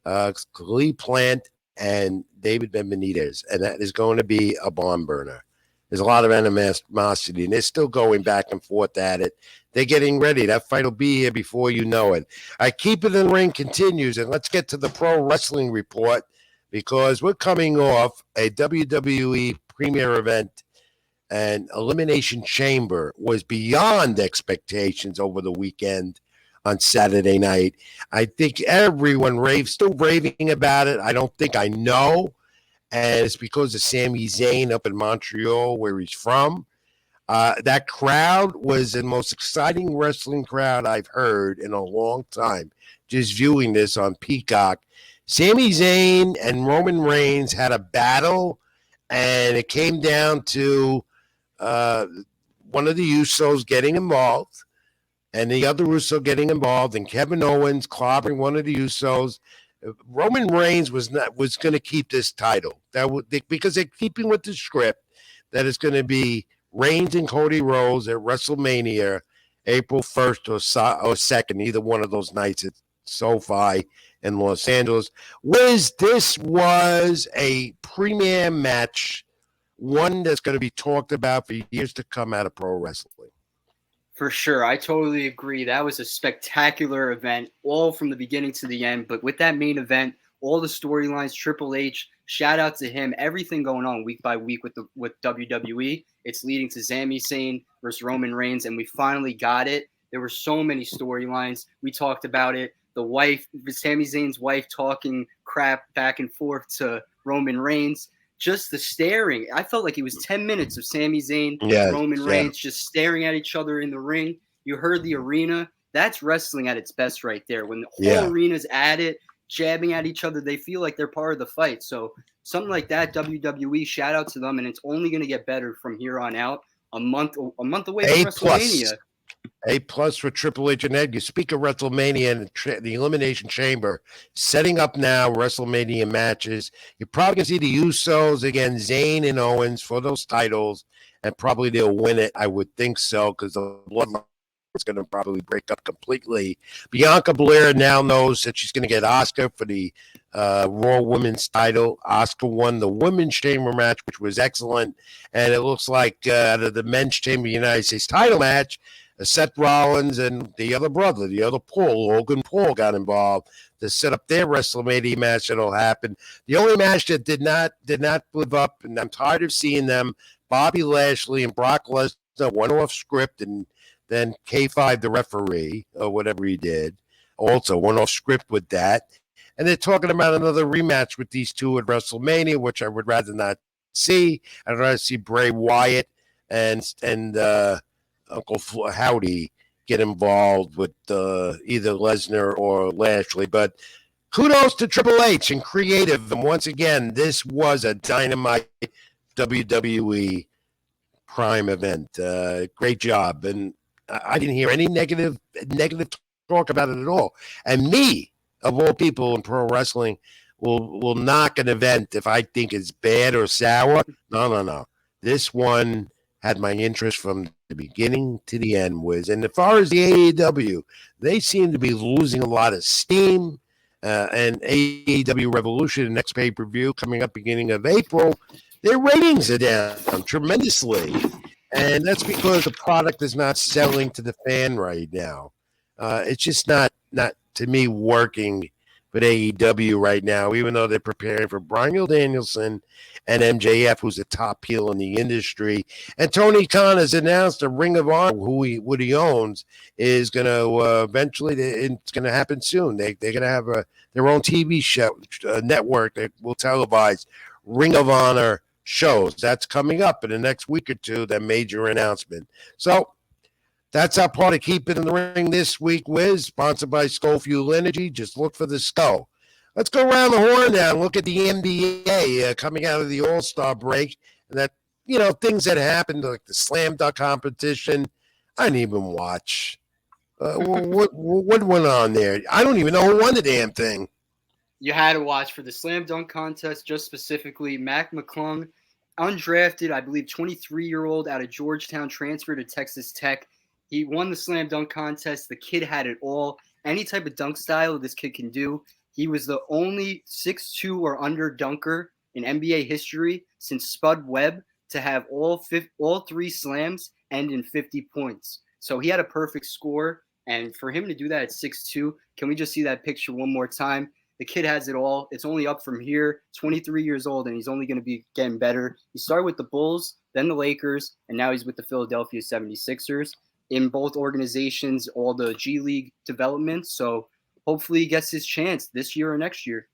Khalil Plant and David Benitez, and that is going to be a barn burner. There's a lot of animosity, and they're still going back and forth at it. They're getting ready. That fight will be here before you know it. I Keep It in the Ring continues, and let's get to the pro wrestling report because we're coming off a WWE premiere event, and Elimination Chamber was beyond expectations over the weekend on Saturday night. I think everyone still raving about it. I don't think I know. And it's because of Sami Zayn up in Montreal, where he's from. That crowd was the most exciting wrestling crowd I've heard in a long time, just viewing this on Peacock. Sami Zayn and Roman Reigns had a battle, and it came down to one of the Usos getting involved and the other Russo getting involved, and Kevin Owens clobbering one of the Usos. Roman Reigns was going to keep this title because they're keeping with the script that it's going to be Reigns and Cody Rhodes at WrestleMania April 1st or 2nd, either one of those nights at SoFi in Los Angeles. This was a premier match, one that's going to be talked about for years to come out of pro wrestling. For sure. I totally agree. That was a spectacular event, all from the beginning to the end. But with that main event, all the storylines, Triple H, shout out to him, everything going on week by week with WWE. It's leading to Sami Zayn versus Roman Reigns, and we finally got it. There were so many storylines. We talked about it. Sami Zayn's wife talking crap back and forth to Roman Reigns. Just the staring. I felt like it was 10 minutes of Sami Zayn, Roman Reigns just staring at each other in the ring. You heard the arena. That's wrestling at its best right there. When the whole arena's at it, jabbing at each other, they feel like they're part of the fight. So something like that, WWE, shout out to them, and it's only going to get better from here on out. A month away from WrestleMania. A+ for Triple H and Ed. You speak of WrestleMania and the Elimination Chamber, setting up now WrestleMania matches. You're probably going to see the Usos again, Zayn and Owens for those titles, and probably they'll win it. I would think so because the bloodline is going to probably break up completely. Bianca Belair now knows that she's going to get Asuka for the Raw Women's title. Asuka won the Women's Chamber match, which was excellent, and it looks like out of the Men's Chamber United States title match, Seth Rollins and the other brother, Logan Paul, got involved to set up their WrestleMania match that'll happen. The only match that did not live up, and I'm tired of seeing them, Bobby Lashley and Brock Lesnar went off script, and then K5, the referee, or whatever he did, also went off script with that. And they're talking about another rematch with these two at WrestleMania, which I would rather not see. I'd rather see Bray Wyatt and Uncle Howdy get involved with either Lesnar or Lashley. But kudos to Triple H and creative. And once again, this was a dynamite WWE Prime event. Great job. And I didn't hear any negative talk about it at all. And me, of all people in pro wrestling, will knock an event if I think it's bad or sour. No. This one had my interest from the beginning to the end, Wiz. And as far as the AEW, they seem to be losing a lot of steam. And AEW Revolution, the next pay-per-view coming up beginning of April, their ratings are down tremendously. And that's because the product is not selling to the fan right now. It's just not to me working with AEW right now, even though they're preparing for Bryan Danielson and MJF, who's a top heel in the industry. And Tony Khan has announced a Ring of Honor, what he owns, is going to eventually, it's going to happen soon. They're going to have their own TV show network that will televise Ring of Honor shows. That's coming up in the next week or two, that major announcement. So that's our part of Keep It in the Ring this week, Wiz, sponsored by Skull Fuel Energy. Just look for the skull. Let's go around the horn now and look at the NBA coming out of the All-Star break. And that, things that happened, like the slam dunk competition, I didn't even watch. What went on there? I don't even know who won the damn thing. You had to watch for the slam dunk contest, just specifically Mac McClung, undrafted, I believe 23-year-old out of Georgetown, transferred to Texas Tech. He won the slam dunk contest. The kid had it all. Any type of dunk style this kid can do. He was the only 6'2" or under dunker in NBA history since Spud Webb to have all three slams end in 50 points. So he had a perfect score. And for him to do that at 6'2", can we just see that picture one more time? The kid has it all. It's only up from here. 23 years old, and he's only going to be getting better. He started with the Bulls, then the Lakers, and now he's with the Philadelphia 76ers. In both organizations, all the G League development. So hopefully he gets his chance this year or next year.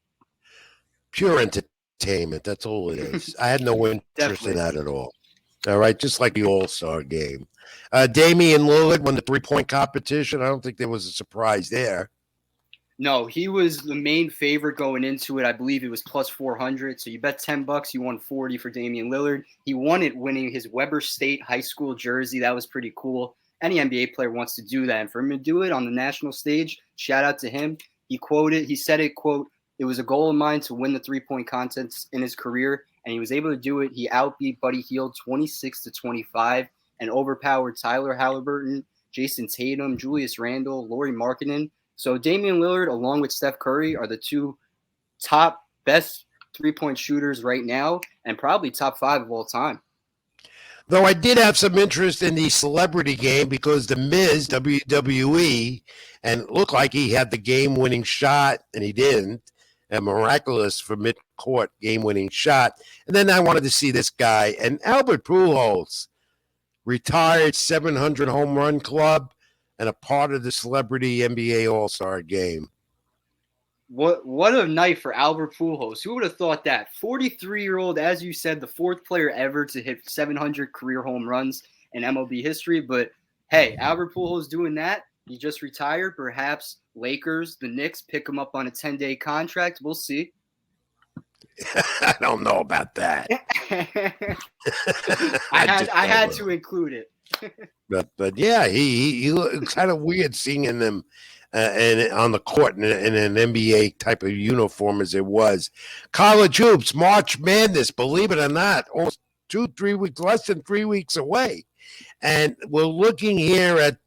Pure entertainment. That's all it is. I had no interest in that at all. All right, just like the All-Star game. Damian Lillard won the three-point competition. I don't think there was a surprise there. No, he was the main favorite going into it. I believe it was plus 400. So you bet $10, you won 40 for Damian Lillard. He won it winning his Weber State high school jersey. That was pretty cool. Any NBA player wants to do that. And for him to do it on the national stage, shout out to him. He said it, quote, "It was a goal of mine to win the three-point contest in his career." And he was able to do it. He outbeat Buddy Hield 26-25 and overpowered Tyler Halliburton, Jason Tatum, Julius Randle, Lauri Markkanen. So Damian Lillard, along with Steph Curry, are the two top best three-point shooters right now and probably top 5 of all time. Though I did have some interest in the celebrity game because the Miz, WWE, and it looked like he had the game-winning shot, and he didn't. A miraculous for mid-court game-winning shot. And then I wanted to see this guy. And Albert Pujols, retired 700 home run club and a part of the celebrity NBA All-Star game. What a night for Albert Pujols. Who would have thought that? 43-year-old, as you said, the 4th player ever to hit 700 career home runs in MLB history. But, hey, Albert Pujols doing that. He just retired. Perhaps Lakers, the Knicks, pick him up on a 10-day contract. We'll see. I don't know about that. I had to include it. but yeah, he looks kind of weird seeing him and on the court in an NBA type of uniform as it was. College hoops, March Madness, believe it or not, almost 2-3 weeks, less than 3 weeks away. And we're looking here at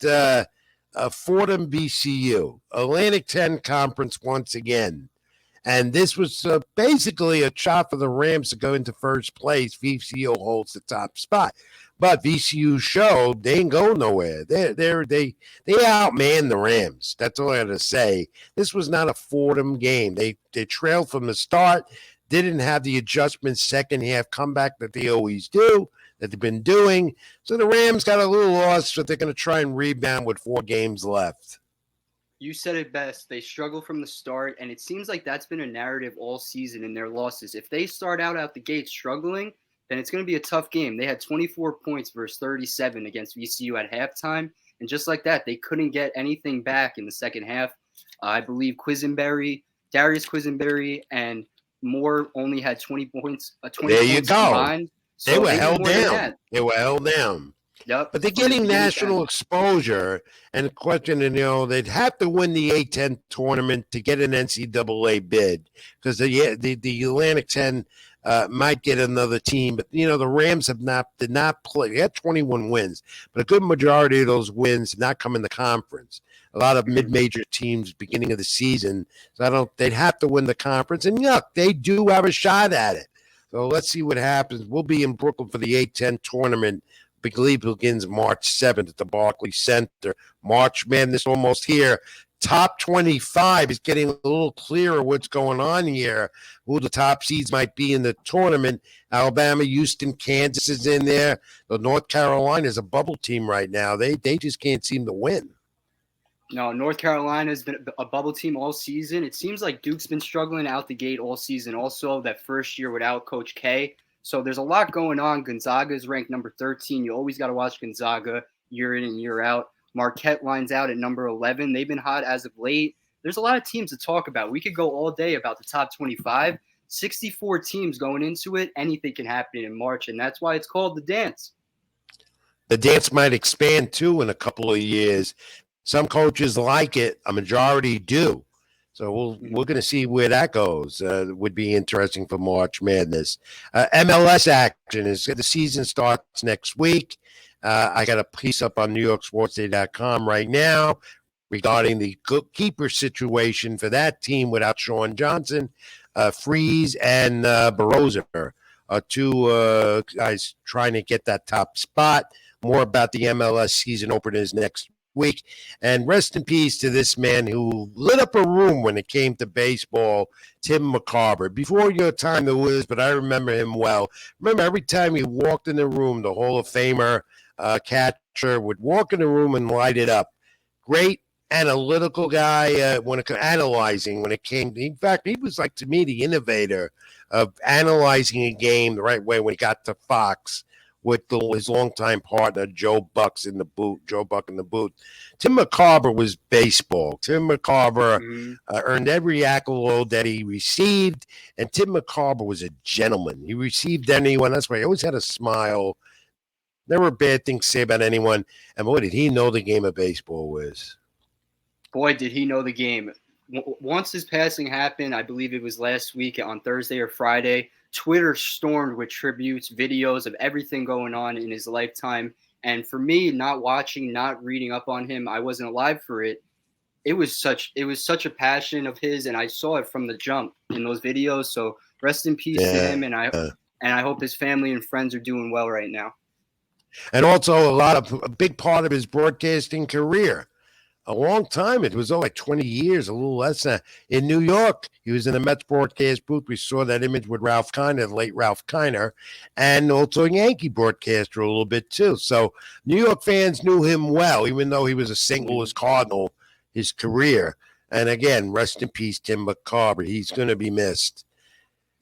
Fordham VCU, Atlantic 10 Conference once again. And this was basically a shot for the Rams to go into first place. VCU holds the top spot. But VCU showed they ain't go nowhere. They outmanned the Rams. That's all I got to say. This was not a Fordham game. They trailed from the start, didn't have the adjustment second half comeback that they always do, that they've been doing. So the Rams got a little lost, but they're going to try and rebound with 4 games left. You said it best. They struggle from the start, and it seems like that's been a narrative all season in their losses. If they start out the gate struggling, then it's going to be a tough game. They had 24 points versus 37 against VCU at halftime, and just like that, they couldn't get anything back in the second half. I believe Darius Quisenberry, and Moore only had 20 points. 20 there you points go. Combined. So they were held down. They were held down. Yep. But they're getting national exposure. And the question, they'd have to win the A-10 tournament to get an NCAA bid because the Atlantic 10 might get another team. But, the Rams did not play. They had 21 wins, but a good majority of those wins did not come in the conference. A lot of mid-major teams beginning of the season. So they'd have to win the conference. And, they do have a shot at it. So let's see what happens. We'll be in Brooklyn for the A-10 tournament. I believe begins March 7th at the Barclays Center. March Madness almost here. Top 25 is getting a little clearer what's going on here, who the top seeds might be in the tournament. Alabama, Houston, Kansas is in there. The North Carolina is a bubble team right now. They just can't seem to win. No, North Carolina has been a bubble team all season. It seems like Duke's been struggling out the gate all season. Also, that first year without Coach K. So there's a lot going on. Gonzaga is ranked number 13. You always got to watch Gonzaga year in and year out. Marquette lines out at number 11. They've been hot as of late. There's a lot of teams to talk about. We could go all day about the top 25. 64 teams going into it. Anything can happen in March, and that's why it's called the dance. The dance might expand, too, in a couple of years. Some coaches like it. A majority do. So we're going to see where that goes. Would be interesting for March Madness. MLS action the season starts next week, I got a piece up on NewYorkSportsDay.com right now regarding the keeper situation for that team without Sean Johnson, Freeze, and Baroser. Two guys trying to get that top spot. More about the MLS season openers next week. And rest in peace to this man who lit up a room when it came to baseball, Tim McCarver. Before your time, there was, but I remember him well. Remember, every time he walked in the room, the Hall of Famer catcher would walk in the room and light it up. Great analytical guy when it analyzing when it came to, in fact, he was like, to me, the innovator of analyzing a game the right way when he got to Fox with his longtime partner Joe Buck in the booth. Tim McCarver was baseball. Tim McCarver earned every accolade that he received, and Tim McCarver was a gentleman. He received anyone. That's why he always had a smile. Never a bad thing to say about anyone. And boy, did he know the game of baseball was. Boy, did he know the game. Once his passing happened, I believe it was last week on Thursday or Friday, Twitter stormed with tributes, videos of everything going on in his lifetime. And for me, not watching, not reading up on him, I wasn't alive for it. It was such a passion of his, and I saw it from the jump in those videos. So rest in peace to him, and I hope his family and friends are doing well right now. And also a big part of his broadcasting career. A long time. It was like 20 years, a little less than. In New York, he was in the Mets broadcast booth. We saw that image with Ralph Kiner, the late Ralph Kiner, and also a Yankee broadcaster a little bit too. So New York fans knew him well, even though he was a St. Louis Cardinal his career. And again, rest in peace, Tim McCarver. He's going to be missed.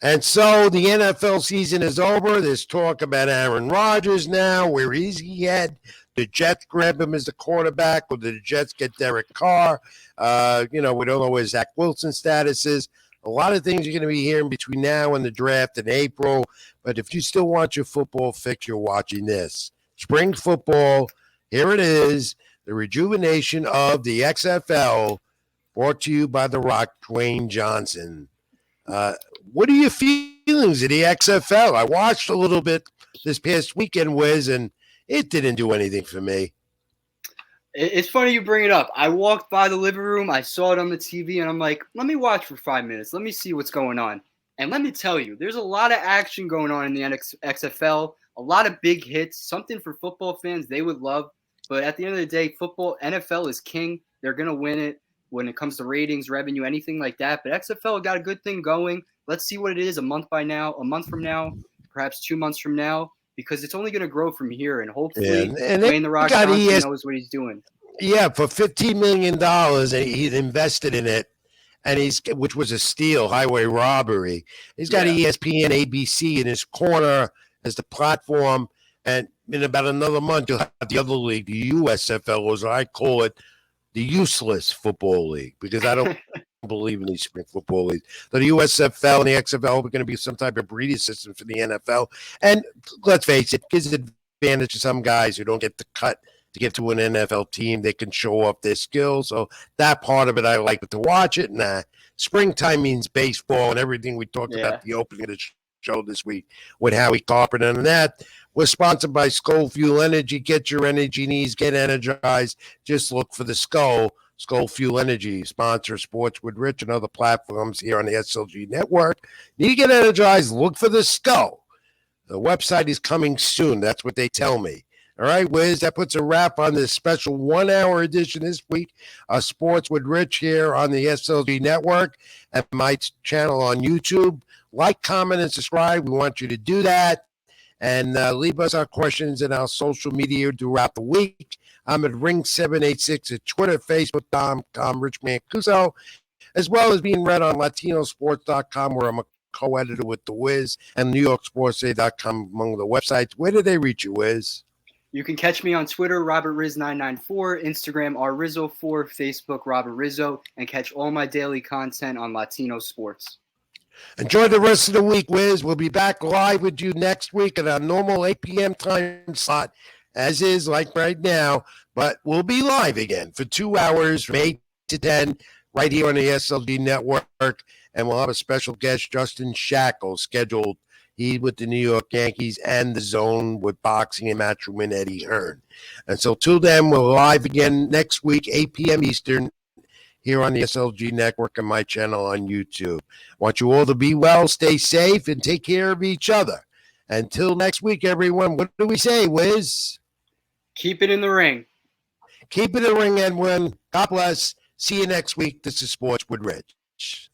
And so the NFL season is over. There's talk about Aaron Rodgers now. Where is he at? The Jets grab him as the quarterback, or the Jets get Derek Carr? We don't know where Zach Wilson's status is. A lot of things you're going to be hearing between now and the draft in April. But if you still want your football fix, you're watching this. Spring football, here it is, the rejuvenation of the XFL, brought to you by The Rock, Dwayne Johnson. What are your feelings of the XFL? I watched a little bit this past weekend, Wiz, and it didn't do anything for me. It's funny you bring it up. I walked by the living room. I saw it on the TV, and I'm like, let me watch for 5 minutes. Let me see what's going on. And let me tell you, there's a lot of action going on in the XFL, a lot of big hits, something for football fans they would love. But at the end of the day, NFL is king. They're going to win it when it comes to ratings, revenue, anything like that. But XFL got a good thing going. Let's see what it is a month from now, perhaps 2 months from now. Because it's only going to grow from here, and hopefully Dwayne The Rock Johnson knows what he's doing. Yeah, for $15 million, he invested in it, and which was a steal, highway robbery. He's got ESPN, ABC in his corner as the platform, and in about another month, you'll have the other league, the USFL, as I call it, the useless football league, because I don't believe in these spring football leagues. So the USFL and the XFL are going to be some type of breeding system for the NFL. And let's face it, gives advantage to some guys who don't get the cut to get to an NFL team. They can show off their skills. So that part of it, I like to watch it. And springtime means baseball and everything we talked about the opening of the show this week with Howie Karpin. And that was sponsored by Skull Fuel Energy. Get your energy needs, get energized. Just look for the Skull Fuel Energy, sponsor Sports with Rich and other platforms here on the SLG network. Need to get energized? Look for the Skull. The website is coming soon. That's what they tell me. All right, Wiz, that puts a wrap on this special 1 hour edition this week of Sports with Rich here on the SLG network and my channel on YouTube. Like, comment, and subscribe. We want you to do that. And leave us our questions in our social media throughout the week. I'm at Ring786 at Twitter, Facebook.com, Rich Mancuso, as well as being read on LatinoSports.com, where I'm a co-editor with The Wiz, and NewYorkSportsDay.com among the websites. Where do they reach you, Wiz? You can catch me on Twitter, RobertRiz994, Instagram, rrizzo4, Facebook, Robert Rizzo, and catch all my daily content on Latino Sports. Enjoy the rest of the week, Wiz. We'll be back live with you next week at our normal 8 p.m. time slot, as is like right now. But we'll be live again for 2 hours from 8 to 10 right here on the SLG network. And we'll have a special guest, Justin Shackle, scheduled He with the New York Yankees, and the Zone with boxing and Matchroom and Eddie Hearn. And so till then, we're live again next week, 8 p.m. Eastern, here on the SLG Network and my channel on YouTube. I want you all to be well, stay safe, and take care of each other. Until next week, everyone, what do we say, Wiz? Keep it in the ring. Keep it in the ring, Edwin. God bless. See you next week. This is Sports with Rich.